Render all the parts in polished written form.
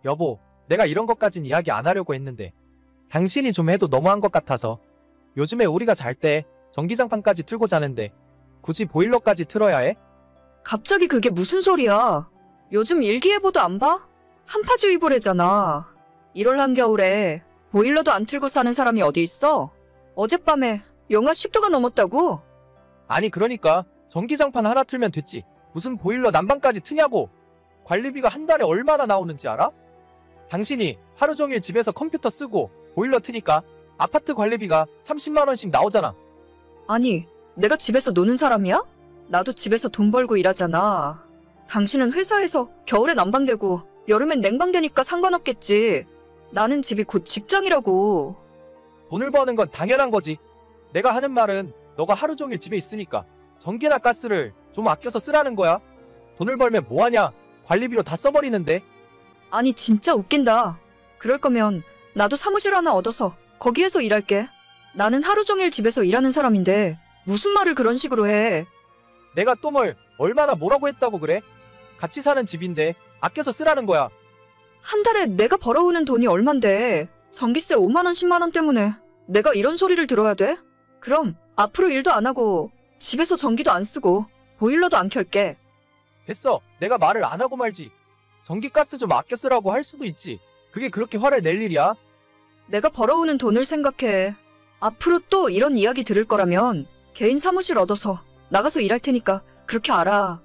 여보, 내가 이런 것까진 이야기 안 하려고 했는데 당신이 좀 해도 너무한 것 같아서. 요즘에 우리가 잘 때 전기장판까지 틀고 자는데 굳이 보일러까지 틀어야 해? 갑자기 그게 무슨 소리야? 요즘 일기예보도 안 봐? 한파주의보래잖아. 1월 한겨울에 보일러도 안 틀고 사는 사람이 어디 있어? 어젯밤에 영하 10도가 넘었다고? 아니 그러니까 전기장판 하나 틀면 됐지. 무슨 보일러 난방까지 트냐고. 관리비가 한 달에 얼마나 나오는지 알아? 당신이 하루 종일 집에서 컴퓨터 쓰고 보일러 트니까 아파트 관리비가 30만 원씩 나오잖아. 아니, 내가 집에서 노는 사람이야? 나도 집에서 돈 벌고 일하잖아. 당신은 회사에서 겨울에 난방되고 여름엔 냉방되니까 상관없겠지. 나는 집이 곧 직장이라고. 돈을 버는 건 당연한 거지. 내가 하는 말은 너가 하루 종일 집에 있으니까 전기나 가스를 좀 아껴서 쓰라는 거야. 돈을 벌면 뭐하냐? 관리비로 다 써버리는데. 아니, 진짜 웃긴다. 그럴 거면 나도 사무실 하나 얻어서 거기에서 일할게. 나는 하루 종일 집에서 일하는 사람인데 무슨 말을 그런 식으로 해. 내가 또 얼마나 뭐라고 했다고 그래? 같이 사는 집인데 아껴서 쓰라는 거야. 한 달에 내가 벌어오는 돈이 얼만데 전기세 5만 원, 10만 원 때문에 내가 이런 소리를 들어야 돼? 그럼 앞으로 일도 안 하고 집에서 전기도 안 쓰고 보일러도 안 켤게. 됐어. 내가 말을 안 하고 말지. 전기가스 좀 아껴 쓰라고 할 수도 있지. 그게 그렇게 화를 낼 일이야? 내가 벌어오는 돈을 생각해. 앞으로 또 이런 이야기 들을 거라면 개인 사무실 얻어서 나가서 일할 테니까 그렇게 알아.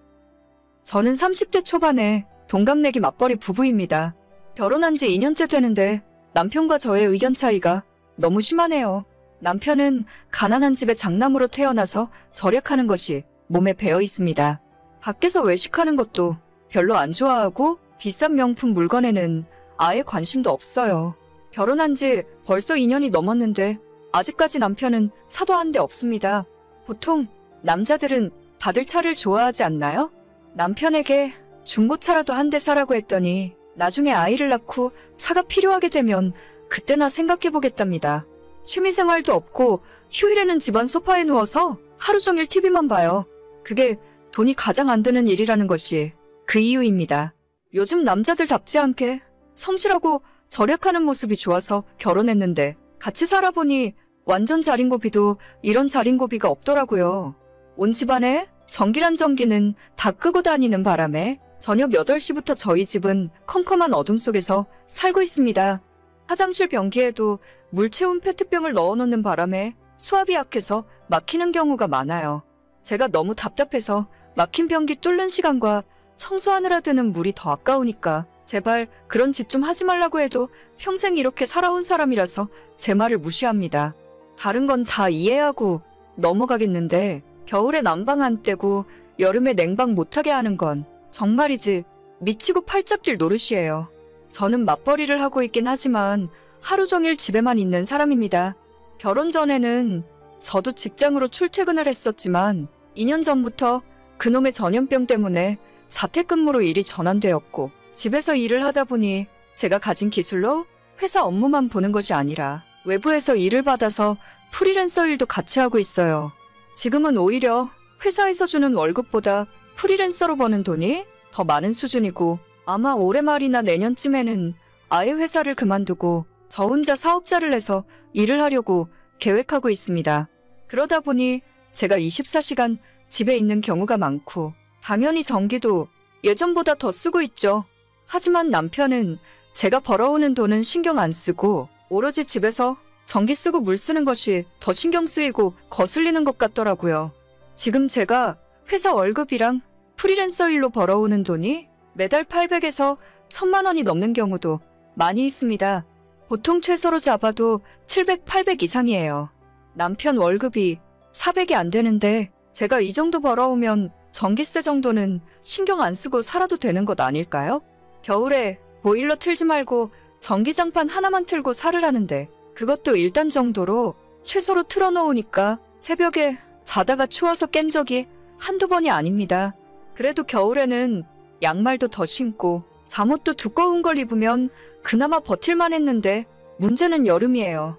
저는 30대 초반에 동갑내기 맞벌이 부부입니다. 결혼한 지 2년째 되는데 남편과 저의 의견 차이가 너무 심하네요. 남편은 가난한 집의 장남으로 태어나서 절약하는 것이 몸에 배어 있습니다. 밖에서 외식하는 것도 별로 안 좋아하고 비싼 명품 물건에는 아예 관심도 없어요. 결혼한 지 벌써 2년이 넘었는데 아직까지 남편은 차도 한 대 없습니다. 보통 남자들은 다들 차를 좋아하지 않나요? 남편에게 중고차라도 한 대 사라고 했더니 나중에 아이를 낳고 차가 필요하게 되면 그때나 생각해보겠답니다. 취미생활도 없고 휴일에는 집안 소파에 누워서 하루 종일 TV만 봐요. 그게 돈이 가장 안 드는 일이라는 것이 그 이유입니다. 요즘 남자들답지 않게 성실하고 절약하는 모습이 좋아서 결혼했는데 같이 살아보니 완전 자린고비도 이런 자린고비가 없더라고요. 온 집안에 전기란 전기는 다 끄고 다니는 바람에 저녁 8시부터 저희 집은 컴컴한 어둠 속에서 살고 있습니다. 화장실 변기에도 물 채운 페트병을 넣어놓는 바람에 수압이 약해서 막히는 경우가 많아요. 제가 너무 답답해서 막힌 변기 뚫는 시간과 청소하느라 드는 물이 더 아까우니까 제발 그런 짓 좀 하지 말라고 해도 평생 이렇게 살아온 사람이라서 제 말을 무시합니다. 다른 건 다 이해하고 넘어가겠는데 겨울에 난방 안 떼고 여름에 냉방 못하게 하는 건 정말이지 미치고 팔짝 뛸 노릇이에요. 저는 맞벌이를 하고 있긴 하지만 하루 종일 집에만 있는 사람입니다. 결혼 전에는 저도 직장으로 출퇴근을 했었지만 2년 전부터 그놈의 전염병 때문에 자택근무로 일이 전환되었고 집에서 일을 하다 보니 제가 가진 기술로 회사 업무만 보는 것이 아니라 외부에서 일을 받아서 프리랜서 일도 같이 하고 있어요. 지금은 오히려 회사에서 주는 월급보다 프리랜서로 버는 돈이 더 많은 수준이고 아마 올해 말이나 내년쯤에는 아예 회사를 그만두고 저 혼자 사업자를 내서 일을 하려고 계획하고 있습니다. 그러다 보니 제가 24시간 집에 있는 경우가 많고 당연히 전기도 예전보다 더 쓰고 있죠. 하지만 남편은 제가 벌어오는 돈은 신경 안 쓰고 오로지 집에서 전기 쓰고 물 쓰는 것이 더 신경 쓰이고 거슬리는 것 같더라고요. 지금 제가 회사 월급이랑 프리랜서 일로 벌어오는 돈이 매달 800에서 1000만 원이 넘는 경우도 많이 있습니다. 보통 최소로 잡아도 700, 800 이상이에요. 남편 월급이 400이 안 되는데 제가 이 정도 벌어오면 전기세 정도는 신경 안 쓰고 살아도 되는 것 아닐까요? 겨울에 보일러 틀지 말고 전기장판 하나만 틀고 살으라는데 그것도 일단 정도로 최소로 틀어놓으니까 새벽에 자다가 추워서 깬 적이 한두 번이 아닙니다. 그래도 겨울에는 양말도 더 신고 잠옷도 두꺼운 걸 입으면 그나마 버틸만 했는데 문제는 여름이에요.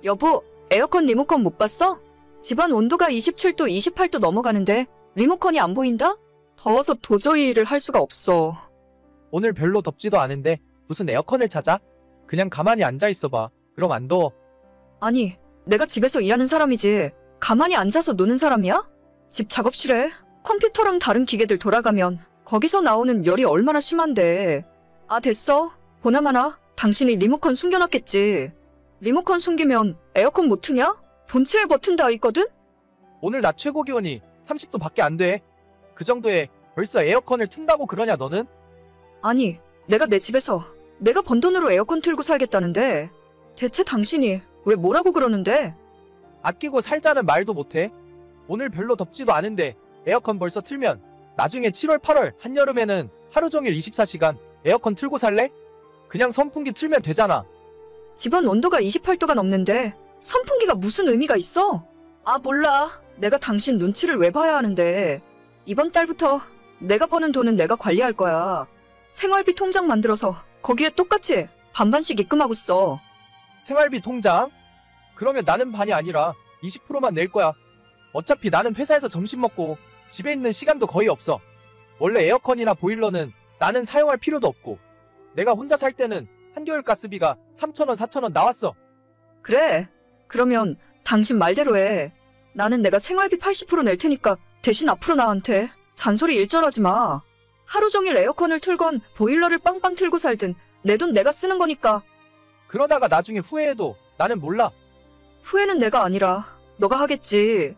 여보, 에어컨 리모컨 못 봤어? 집안 온도가 27도, 28도 넘어가는데 리모컨이 안 보인다? 더워서 도저히 일을 할 수가 없어. 오늘 별로 덥지도 않은데 무슨 에어컨을 찾아? 그냥 가만히 앉아 있어봐. 그럼 안 더워. 아니, 내가 집에서 일하는 사람이지 가만히 앉아서 노는 사람이야? 집 작업실에 컴퓨터랑 다른 기계들 돌아가면 거기서 나오는 열이 얼마나 심한데. 아, 됐어. 보나마나 당신이 리모컨 숨겨놨겠지. 리모컨 숨기면 에어컨 못 트냐? 본체에 버튼 다 있거든? 오늘 낮 최고 기온이 30도 밖에 안 돼. 그 정도에 벌써 에어컨을 튼다고 그러냐 너는? 아니, 내가 내 집에서 내가 번 돈으로 에어컨 틀고 살겠다는데 대체 당신이 왜 뭐라고 그러는데? 아끼고 살자는 말도 못해. 오늘 별로 덥지도 않은데 에어컨 벌써 틀면 나중에 7월 8월 한여름에는 하루 종일 24시간 에어컨 틀고 살래? 그냥 선풍기 틀면 되잖아. 집안 온도가 28도가 넘는데 선풍기가 무슨 의미가 있어? 아, 몰라. 내가 당신 눈치를 왜 봐야 하는데. 이번 달부터 내가 버는 돈은 내가 관리할 거야. 생활비 통장 만들어서 거기에 똑같이 반반씩 입금하고 써. 생활비 통장? 그러면 나는 반이 아니라 20%만 낼 거야. 어차피 나는 회사에서 점심 먹고 집에 있는 시간도 거의 없어. 원래 에어컨이나 보일러는 나는 사용할 필요도 없고 내가 혼자 살 때는 한겨울 가스비가 3,000원, 4,000원 나왔어. 그래. 그러면 당신 말대로 해. 나는 내가 생활비 80% 낼 테니까 대신 앞으로 나한테 잔소리 일절하지 마. 하루 종일 에어컨을 틀건 보일러를 빵빵 틀고 살든 내 돈 내가 쓰는 거니까. 그러다가 나중에 후회해도 나는 몰라. 후회는 내가 아니라 너가 하겠지.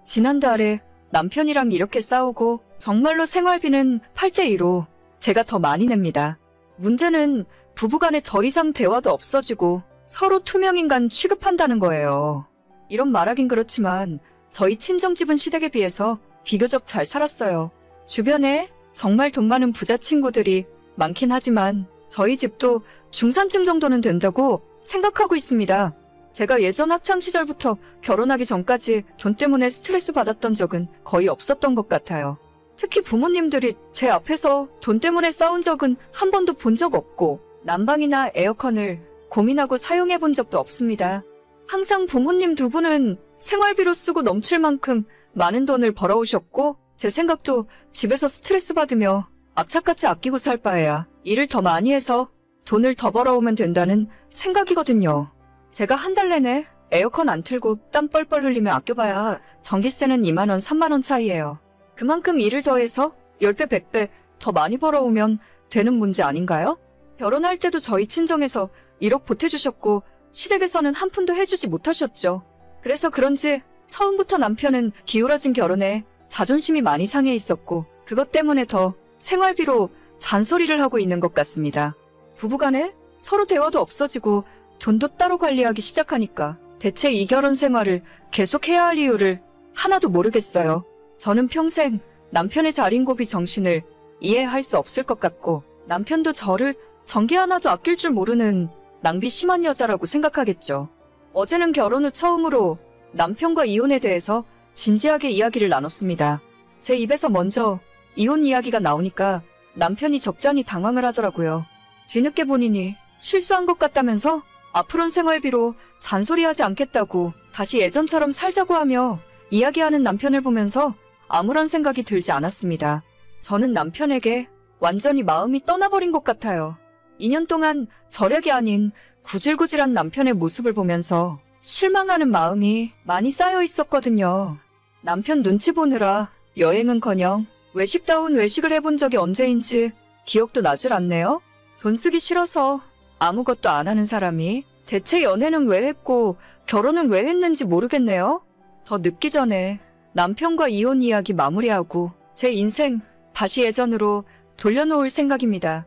지난달에 남편이랑 이렇게 싸우고 정말로 생활비는 8대2로 제가 더 많이 냅니다. 문제는 부부간에 더 이상 대화도 없어지고 서로 투명인간 취급한다는 거예요. 이런 말하긴 그렇지만 저희 친정집은 시댁에 비해서 비교적 잘 살았어요. 주변에 정말 돈 많은 부자 친구들이 많긴 하지만 저희 집도 중산층 정도는 된다고 생각하고 있습니다. 제가 예전 학창시절부터 결혼하기 전까지 돈 때문에 스트레스 받았던 적은 거의 없었던 것 같아요. 특히 부모님들이 제 앞에서 돈 때문에 싸운 적은 한 번도 본 적 없고 난방이나 에어컨을 고민하고 사용해 본 적도 없습니다. 항상 부모님 두 분은 생활비로 쓰고 넘칠 만큼 많은 돈을 벌어오셨고 제 생각도 집에서 스트레스 받으며 악착같이 아끼고 살 바에야 일을 더 많이 해서 돈을 더 벌어오면 된다는 생각이거든요. 제가 한 달 내내 에어컨 안 틀고 땀 뻘뻘 흘리며 아껴봐야 전기세는 2만 원, 3만 원 차이예요. 그만큼 일을 더해서 10배, 100배 더 많이 벌어오면 되는 문제 아닌가요? 결혼할 때도 저희 친정에서 1억 보태주셨고 시댁에서는 한 푼도 해주지 못하셨죠. 그래서 그런지 처음부터 남편은 기울어진 결혼에 자존심이 많이 상해 있었고 그것 때문에 더 생활비로 잔소리를 하고 있는 것 같습니다. 부부간에 서로 대화도 없어지고 돈도 따로 관리하기 시작하니까 대체 이 결혼 생활을 계속해야 할 이유를 하나도 모르겠어요. 저는 평생 남편의 자린고비 정신을 이해할 수 없을 것 같고 남편도 저를 전기 하나도 아낄 줄 모르는 낭비 심한 여자라고 생각하겠죠. 어제는 결혼 후 처음으로 남편과 이혼에 대해서 진지하게 이야기를 나눴습니다. 제 입에서 먼저 이혼 이야기가 나오니까 남편이 적잖이 당황을 하더라고요. 뒤늦게 본인이 실수한 것 같다면서 앞으로는 생활비로 잔소리하지 않겠다고 다시 예전처럼 살자고 하며 이야기하는 남편을 보면서 아무런 생각이 들지 않았습니다. 저는 남편에게 완전히 마음이 떠나버린 것 같아요. 2년 동안 절약이 아닌 구질구질한 남편의 모습을 보면서 실망하는 마음이 많이 쌓여 있었거든요. 남편 눈치 보느라 여행은커녕 외식다운 외식을 해본 적이 언제인지 기억도 나질 않네요. 돈 쓰기 싫어서 아무것도 안 하는 사람이 대체 연애는 왜 했고 결혼은 왜 했는지 모르겠네요. 더 늦기 전에 남편과 이혼 이야기 마무리하고 제 인생 다시 예전으로 돌려놓을 생각입니다.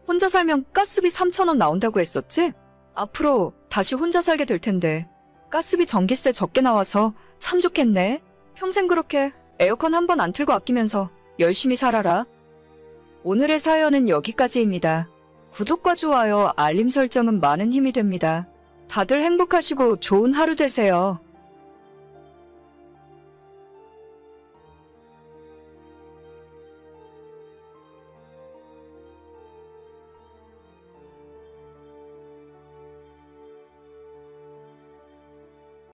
혼자 살면 가스비 3,000원 나온다고 했었지? 앞으로 다시 혼자 살게 될 텐데 가스비 전기세 적게 나와서 참 좋겠네. 평생 그렇게 에어컨 한 번 안 틀고 아끼면서 열심히 살아라. 오늘의 사연은 여기까지입니다. 구독과 좋아요, 알림 설정은 많은 힘이 됩니다. 다들 행복하시고 좋은 하루 되세요.